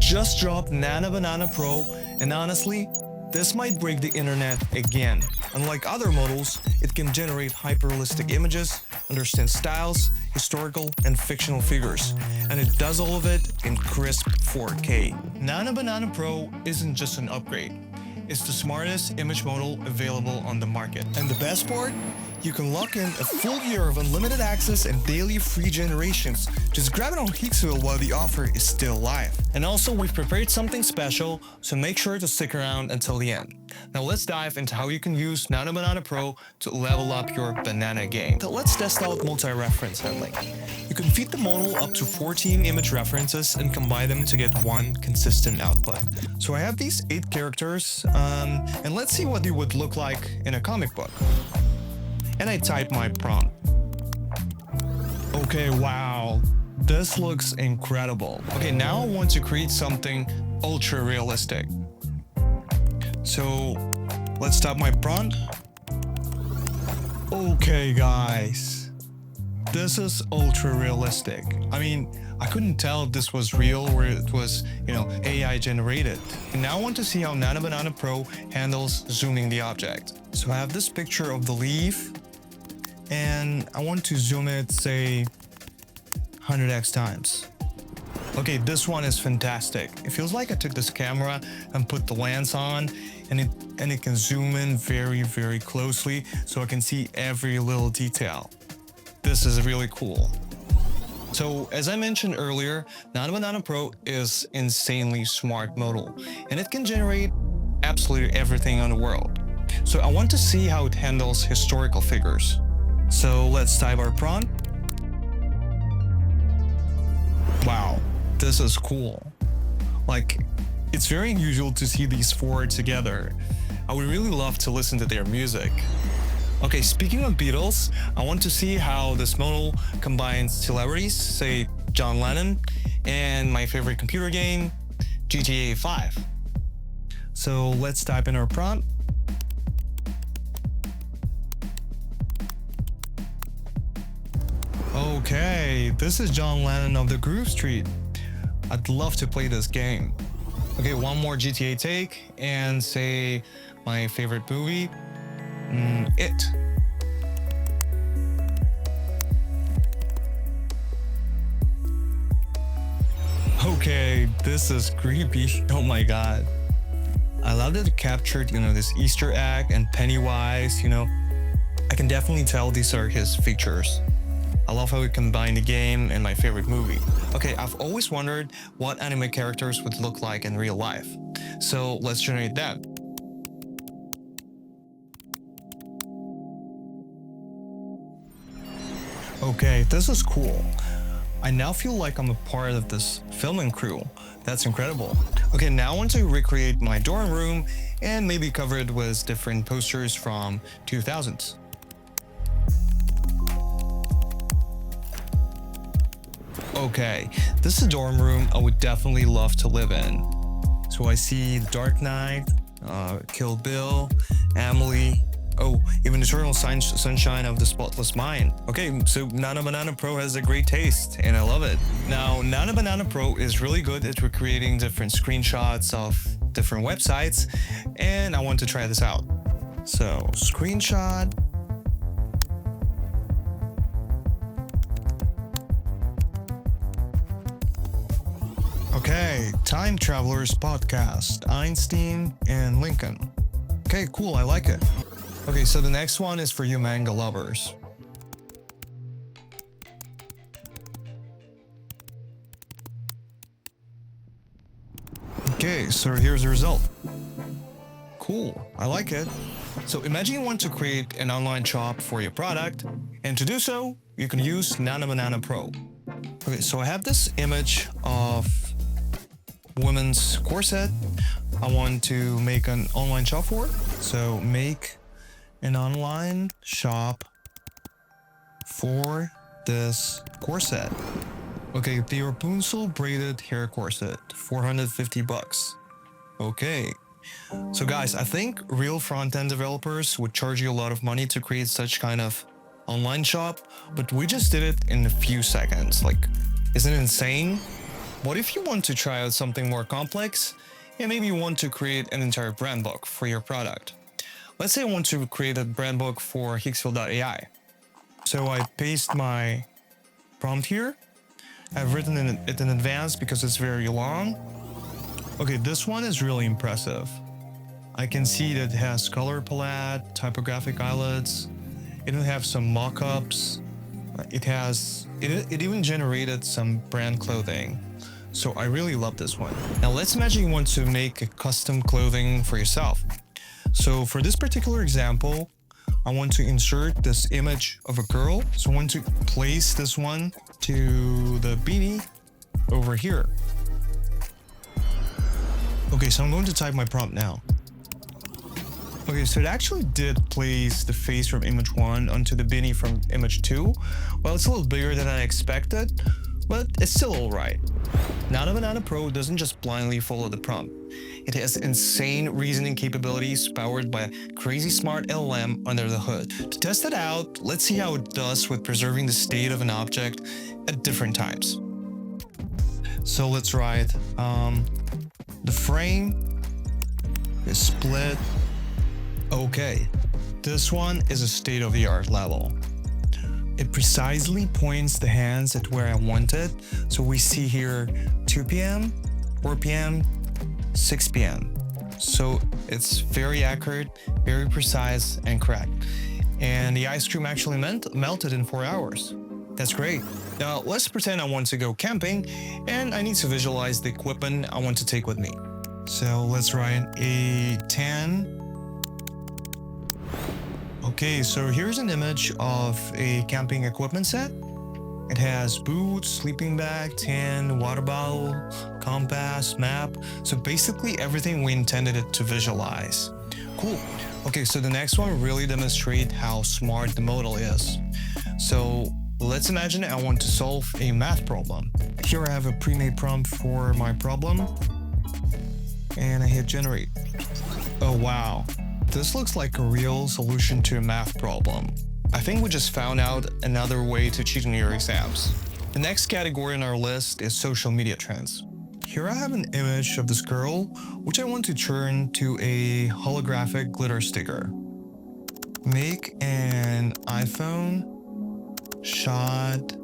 just dropped Nano Banana Pro, and honestly, this might break the internet again. Unlike other models, it can generate hyper-realistic images, understand styles, historical and fictional figures, and it does all of it in crisp 4K. Nano Banana Pro isn't just an upgrade. It's the smartest image model available on the market. And the best part? You can lock in a full year of unlimited access and daily free generations. Just grab it on Higgsfield while the offer is still live. And also, we've prepared something special, so make sure to stick around until the end. Now let's dive into how you can use Nano Banana Pro to level up your banana game. So let's test out multi-reference handling. You can feed the model up to 14 image references and combine them to get one consistent output. So I have these 8 characters, and let's see what they would look like in a comic book. And I type my prompt. Okay, wow, this looks incredible. Okay, now I want to create something ultra realistic. So let's type my prompt. Okay, guys, this is ultra realistic. I mean, I couldn't tell if this was real or it was, AI generated. And now I want to see how Nano Banana Pro handles zooming the object. So I have this picture of the leaf, and I want to zoom it, say, 100x times. Okay, this one is fantastic. It feels like I took this camera and put the lens on, and it can zoom in very, very closely so I can see every little detail. This is really cool. So as I mentioned earlier, Nano Banana Pro is insanely smart model, and it can generate absolutely everything in the world. So I want to see how it handles historical figures. So let's type our prompt. Wow, this is cool. Like, it's very unusual to see these 4 together. I would really love to listen to their music. Okay, speaking of Beatles, I want to see how this model combines celebrities, say John Lennon, and my favorite computer game, GTA 5. So let's type in our prompt. Okay, this is John Lennon of the Groove Street. I'd love to play this game. Okay, one more GTA take and say my favorite movie, It. Okay, this is creepy. Oh my god. I love that it captured, this Easter egg and Pennywise, I can definitely tell these are his features. I love how it combined the game and my favorite movie. Okay, I've always wondered what anime characters would look like in real life. So let's generate that. Okay, this is cool. I now feel like I'm a part of this filming crew. That's incredible. Okay, now I want to recreate my dorm room and maybe cover it with different posters from 2000s. Okay, this is a dorm room I would definitely love to live in. So I see Dark Knight, Kill Bill, Emily, even Eternal Sunshine of the Spotless Mind. Okay, so Nano Banana Pro has a great taste, and I love it. Now, Nano Banana Pro is really good at recreating different screenshots of different websites, and I want to try this out. So, screenshot. Okay, Time Travelers Podcast, Einstein and Lincoln. Okay, cool, I like it. Okay, so the next one is for you manga lovers. Okay, so here's the result. Cool, I like it. So imagine you want to create an online shop for your product, and to do so, you can use Nano Banana Pro. Okay, so I have this image of women's corset. I want to make an online shop for it. So make an online shop for this corset. Okay, the Rapunzel braided hair corset, $450. Okay. So guys, I think real front-end developers would charge you a lot of money to create such kind of online shop, but we just did it in a few seconds. Like, isn't it insane? What if you want to try out something more complex and maybe you want to create an entire brand book for your product? Let's say I want to create a brand book for Higgsfield.ai. So I paste my prompt here. I've written it in advance because it's very long. Okay, this one is really impressive. I can see that it has color palette, typographic eyelets. It will have some mock-ups. It even generated some brand clothing. So I really love this one. Now let's imagine you want to make a custom clothing for yourself. So for this particular example, I want to insert this image of a girl. So I want to place this one to the beanie over here. Okay, so I'm going to type my prompt now. Okay, so it actually did place the face from image 1 onto the beanie from image 2. Well, it's a little bigger than I expected, but it's still alright. Nano Banana Pro doesn't just blindly follow the prompt. It has insane reasoning capabilities powered by a crazy smart LLM under the hood. To test it out, let's see how it does with preserving the state of an object at different times. So let's write, the frame is split. Okay, this one is a state-of-the-art level. It precisely points the hands at where I want it. So we see here 2 p.m., 4 p.m., 6 p.m. So it's very accurate, very precise, and correct. And the ice cream actually melted in 4 hours. That's great. Now let's pretend I want to go camping and I need to visualize the equipment I want to take with me. So let's write a 10. Okay, so here's an image of a camping equipment set. It has boots, sleeping bag, tent, water bottle, compass, map. So basically everything we intended it to visualize. Cool. Okay, so the next one really demonstrates how smart the model is. So let's imagine I want to solve a math problem. Here I have a pre-made prompt for my problem. And I hit generate. Oh wow. This looks like a real solution to a math problem. I think we just found out another way to cheat on your exams. The next category on our list is social media trends. Here I have an image of this girl, which I want to turn to a holographic glitter sticker. Make an iPhone shot.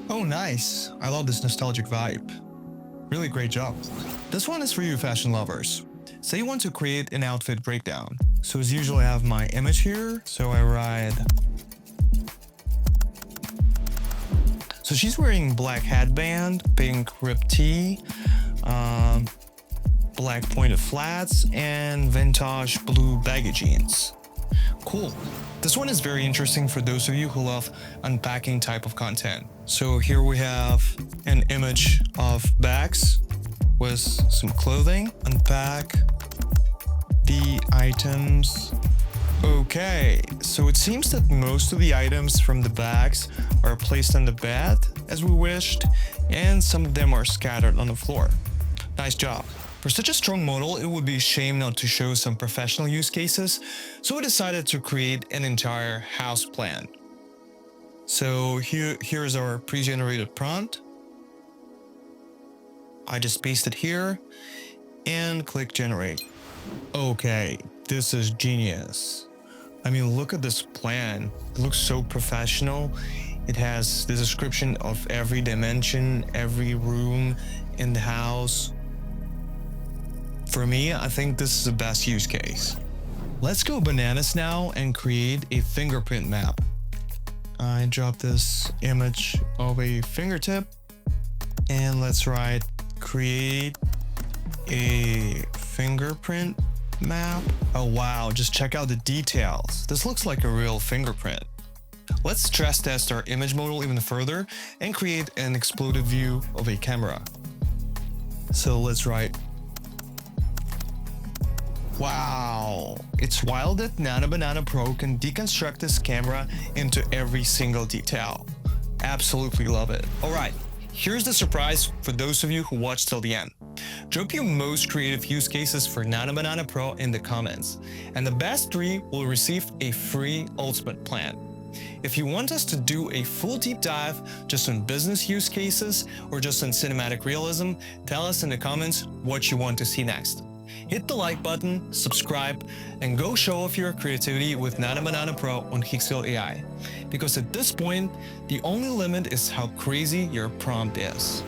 Oh, nice. I love this nostalgic vibe. Really great job. This one is for you fashion lovers. Say you want to create an outfit breakdown. So as usual, I have my image here. So I write. So she's wearing black headband, pink ripped tee, black pointed flats, and vintage blue baggy jeans. Cool. This one is very interesting for those of you who love unpacking type of content. So here we have an image of bags with some clothing. Unpack the items. Okay, so it seems that most of the items from the bags are placed on the bed as we wished, and some of them are scattered on the floor. Nice job. For such a strong model, it would be a shame not to show some professional use cases, so we decided to create an entire house plan. So here's our pre-generated prompt. I just paste it here and click generate. Okay, this is genius. I mean, look at this plan. It looks so professional. It has the description of every dimension, every room in the house. For me, I think this is the best use case. Let's go bananas now and create a fingerprint map. I drop this image of a fingertip and let's write create a fingerprint map. Oh wow, just check out the details. This looks like a real fingerprint. Let's stress test our image model even further and create an exploded view of a camera. So let's write. Wow, it's wild that Nano Banana Pro can deconstruct this camera into every single detail. Absolutely love it. Alright, here's the surprise for those of you who watched till the end. Drop your most creative use cases for Nano Banana Pro in the comments, and the best 3 will receive a free Ultimate plan. If you want us to do a full deep dive just on business use cases or just on cinematic realism, tell us in the comments what you want to see next. Hit the like button, subscribe, and go show off your creativity with Nano Banana Pro on Higgsfield.ai. Because at this point, the only limit is how crazy your prompt is.